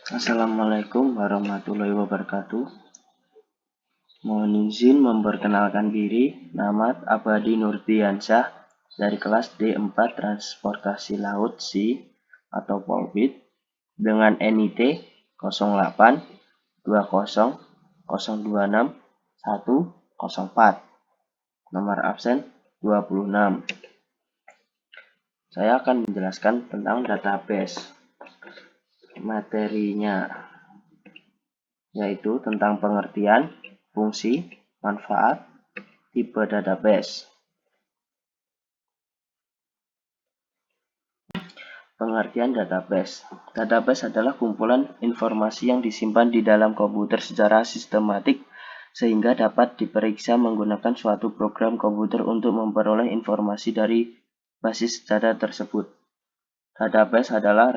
Assalamualaikum warahmatullahi wabarakatuh. Mohon izin memperkenalkan diri. Nama Abadi Nurdiansyah dari kelas D4 Transportasi Laut C atau Polbit dengan NIT 08 20 026 104. Nomor absen 26. Saya akan menjelaskan tentang database. Materinya yaitu tentang pengertian, fungsi, manfaat, tipe database. Pengertian database. Database adalah kumpulan informasi yang disimpan di dalam komputer secara sistematik sehingga dapat diperiksa menggunakan suatu program komputer untuk memperoleh informasi dari basis data tersebut. Database adalah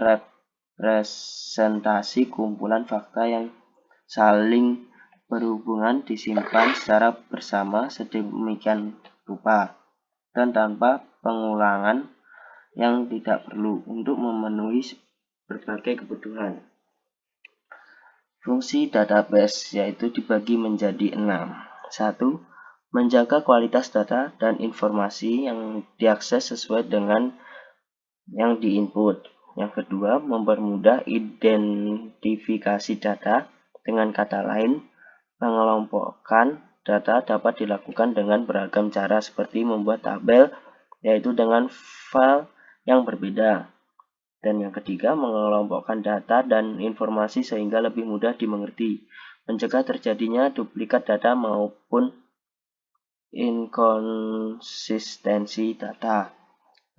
representasi kumpulan fakta yang saling berhubungan disimpan secara bersama sedemikian rupa dan tanpa pengulangan yang tidak perlu untuk memenuhi berbagai kebutuhan. Fungsi database yaitu dibagi menjadi 6. 1. Menjaga kualitas data dan informasi yang diakses sesuai dengan yang diinput. Yang kedua, mempermudah identifikasi data. Dengan kata lain, pengelompokan data dapat dilakukan dengan beragam cara seperti membuat tabel, yaitu dengan file yang berbeda. Dan yang ketiga, mengelompokkan data dan informasi sehingga lebih mudah dimengerti, mencegah terjadinya duplikat data maupun inkonsistensi data.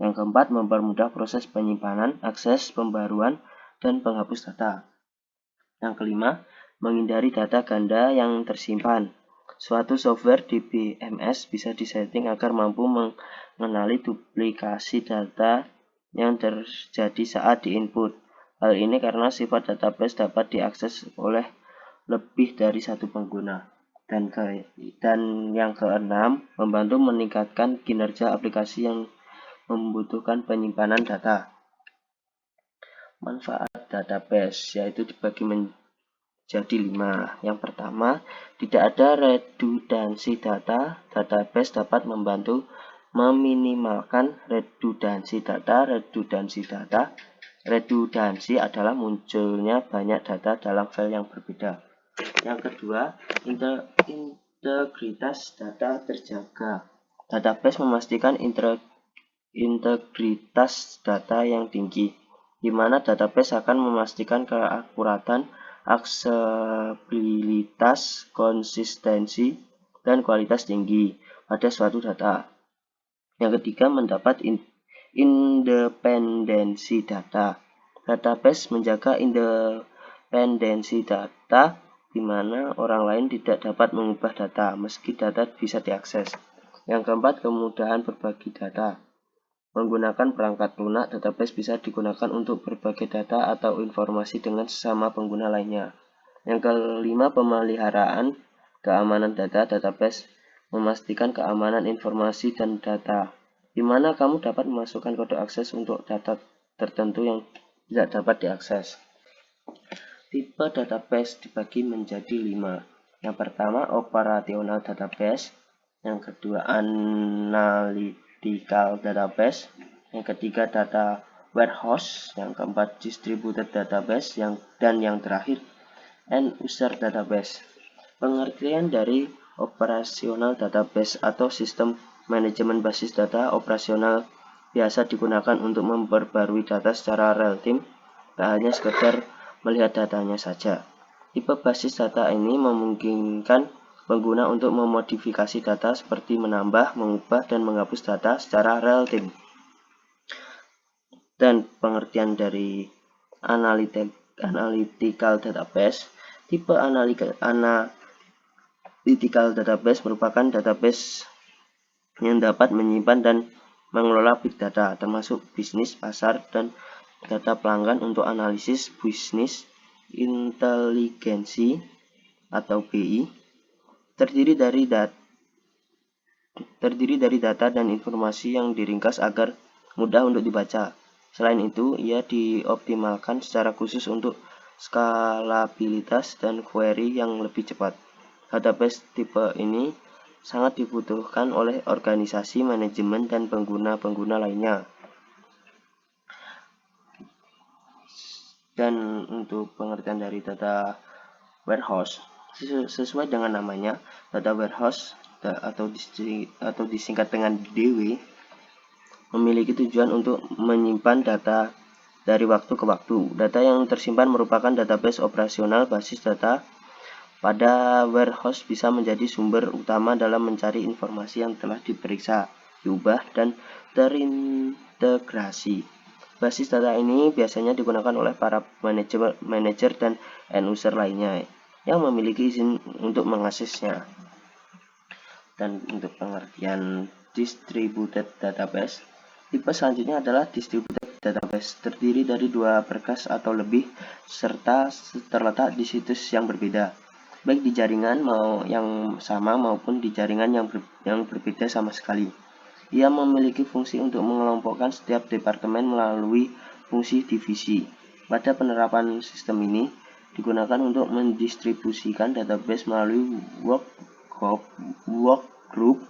Yang keempat, mempermudah proses penyimpanan, akses, pembaruan, dan penghapus data. Yang kelima, menghindari data ganda yang tersimpan. Suatu software di BMS bisa disetting agar mampu mengenali duplikasi data yang terjadi saat diinput. Hal ini karena sifat database dapat diakses oleh lebih dari satu pengguna. Dan yang keenam, membantu meningkatkan kinerja aplikasi yang membutuhkan penyimpanan data. Manfaat database yaitu dibagi menjadi 5. Yang pertama, tidak ada redundansi data. Database dapat membantu meminimalkan redundansi data. Redundansi adalah munculnya banyak data dalam file yang berbeda. Yang kedua, integritas data terjaga. Database memastikan integritas data yang tinggi, di mana database akan memastikan keakuratan, aksesibilitas, konsistensi, dan kualitas tinggi pada suatu data. Yang ketiga, mendapat independensi data. Database menjaga independensi data, di mana orang lain tidak dapat mengubah data meski data bisa diakses. Yang keempat, kemudahan berbagi data. Menggunakan perangkat lunak, database bisa digunakan untuk berbagi data atau informasi dengan sesama pengguna lainnya. Yang kelima, pemeliharaan keamanan data. Database memastikan keamanan informasi dan data, di mana kamu dapat memasukkan kode akses untuk data tertentu yang tidak dapat diakses. Tipe database dibagi menjadi 5. Yang pertama, operational database. Yang kedua, analytical database. Yang ketiga, data warehouse. Yang keempat, distributed database. Dan yang terakhir, end user database. Pengertian dari operational database atau sistem manajemen basis data operasional biasa digunakan untuk memperbarui data secara real time, tak hanya sekedar melihat datanya saja. Tipe basis data ini memungkinkan pengguna untuk memodifikasi data seperti menambah, mengubah, dan menghapus data secara real time. Dan pengertian dari analytical database. Tipe analytical database merupakan database yang dapat menyimpan dan mengelola big data, termasuk bisnis, pasar, dan data pelanggan untuk analisis bisnis inteligensi atau BI. Terdiri dari data dan informasi yang diringkas agar mudah untuk dibaca. Selain itu, ia dioptimalkan secara khusus untuk skalabilitas, dan query yang lebih cepat. Database tipe ini sangat dibutuhkan oleh organisasi, manajemen, dan pengguna-pengguna lainnya. Dan untuk pengertian dari data warehouse, sesuai dengan namanya, data warehouse atau disingkat dengan DW, memiliki tujuan untuk menyimpan data dari waktu ke waktu. Data yang tersimpan merupakan database operasional. Basis data pada warehouse bisa menjadi sumber utama dalam mencari informasi yang telah diperiksa, diubah, dan terintegrasi. Basis data ini biasanya digunakan oleh para manajer dan end user lainnya yang memiliki izin untuk mengaksesnya. Dan untuk pengertian distributed database, tipe selanjutnya adalah distributed database, terdiri dari dua berkas atau lebih serta terletak di situs yang berbeda, baik di jaringan yang sama maupun di jaringan yang berbeda sama sekali. Ia memiliki fungsi untuk mengelompokkan setiap departemen melalui fungsi divisi. Pada penerapan sistem ini digunakan untuk mendistribusikan database melalui work group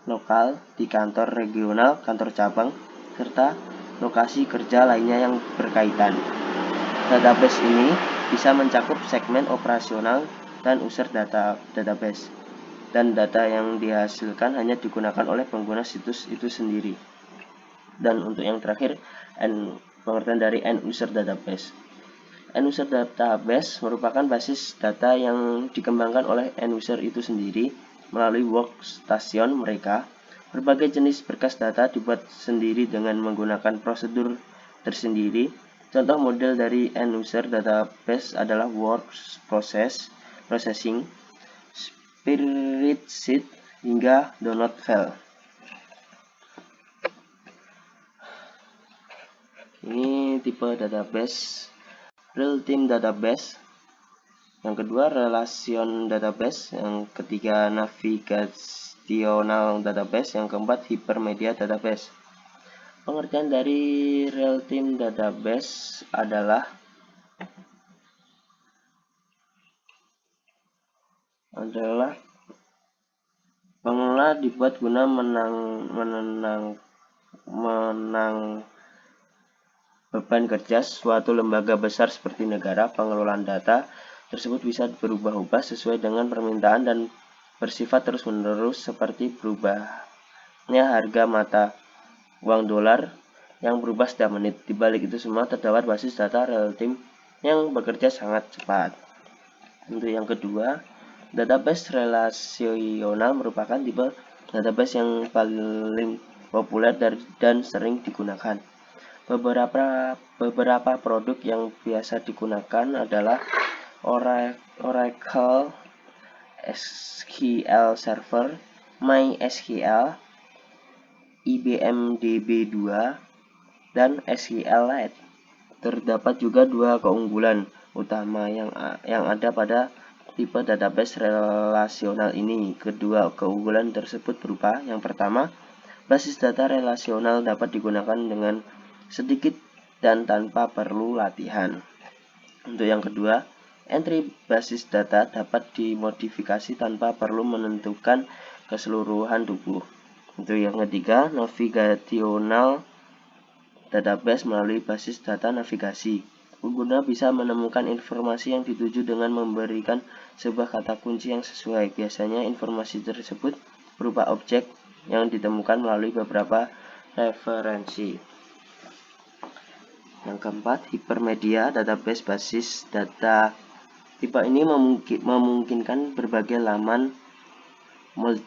lokal di kantor regional, kantor cabang, serta lokasi kerja lainnya yang berkaitan. Database ini bisa mencakup segmen operasional dan user database, dan data yang dihasilkan hanya digunakan oleh pengguna situs itu sendiri. Dan untuk yang terakhir, pengertian dari end user database. End user database merupakan basis data yang dikembangkan oleh end user itu sendiri melalui workstation mereka. Berbagai jenis berkas data dibuat sendiri dengan menggunakan prosedur tersendiri. Contoh model dari end user database adalah works processing, spreadsheet, hingga download file. Ini tipe database real-time database. Yang kedua, relation database. Yang ketiga, navigational database. Yang keempat, hypermedia database. Pengertian dari real-time database adalah pengelola dibuat guna menang beban kerja suatu lembaga besar seperti negara. Pengelolaan data tersebut bisa berubah-ubah sesuai dengan permintaan dan bersifat terus-menerus, seperti berubahnya harga mata uang dolar yang berubah setiap menit. Di balik itu semua terdapat basis data real-time yang bekerja sangat cepat. Untuk yang kedua, database relasional merupakan tipe database yang paling populer dan sering digunakan. Beberapa produk yang biasa digunakan adalah Oracle SQL Server, MySQL, IBM DB2, dan SQLite. Terdapat juga dua keunggulan utama yang ada pada tipe database relasional ini. Kedua keunggulan tersebut berupa: yang pertama, basis data relasional dapat digunakan dengan sedikit dan tanpa perlu latihan. Untuk yang kedua, entry basis data dapat dimodifikasi tanpa perlu menentukan keseluruhan tubuh. Untuk yang ketiga, navigational database melalui basis data navigasi. Pengguna bisa menemukan informasi yang dituju dengan memberikan sebuah kata kunci yang sesuai. Biasanya informasi tersebut berupa objek yang ditemukan melalui beberapa referensi. Yang keempat, hypermedia database basis data. Tipe ini memungkinkan berbagai laman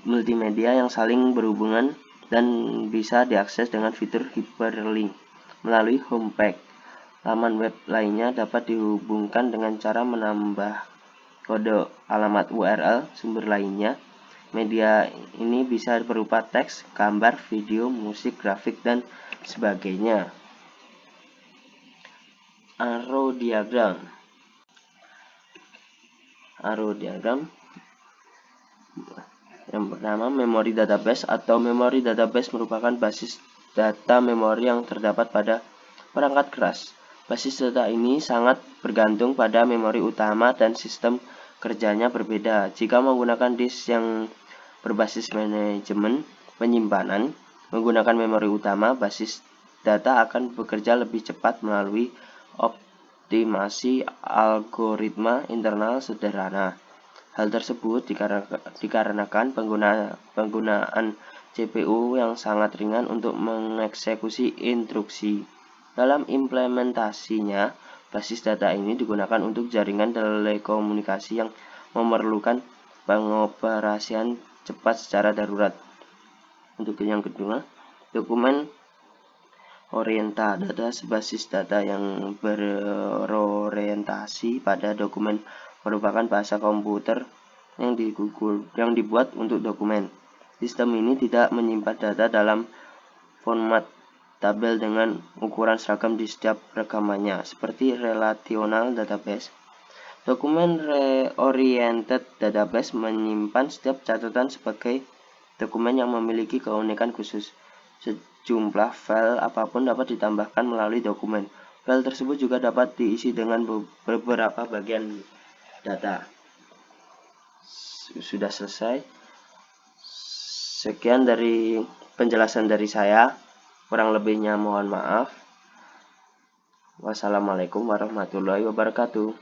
multimedia yang saling berhubungan dan bisa diakses dengan fitur hyperlink melalui homepage. Laman web lainnya dapat dihubungkan dengan cara menambah kode alamat URL sumber lainnya. Media ini bisa berupa teks, gambar, video, musik, grafik, dan sebagainya. Arrow diagram. Yang pertama, memori database atau memory database merupakan basis data memori yang terdapat pada perangkat keras. Basis data ini sangat bergantung pada memori utama dan sistem kerjanya berbeda. Jika menggunakan disk yang berbasis manajemen penyimpanan menggunakan memori utama, basis data akan bekerja lebih cepat melalui optimasi algoritma internal sederhana. Hal tersebut dikarenakan penggunaan CPU yang sangat ringan untuk mengeksekusi instruksi. Dalam implementasinya, basis data ini digunakan untuk jaringan telekomunikasi yang memerlukan pengoperasian cepat secara darurat. Untuk yang kedua, dokumen oriented data basis data yang berorientasi pada dokumen merupakan bahasa komputer yang dibuat untuk dokumen. Sistem ini tidak menyimpan data dalam format tabel dengan ukuran seragam di setiap rekamannya, seperti relational database. Dokumen oriented database menyimpan setiap catatan sebagai dokumen yang memiliki keunikan khusus. Sejumlah file apapun dapat ditambahkan melalui dokumen. File tersebut juga dapat diisi dengan beberapa bagian data. Sudah selesai. Sekian dari penjelasan dari saya. Kurang lebihnya mohon maaf. Wassalamualaikum warahmatullahi wabarakatuh.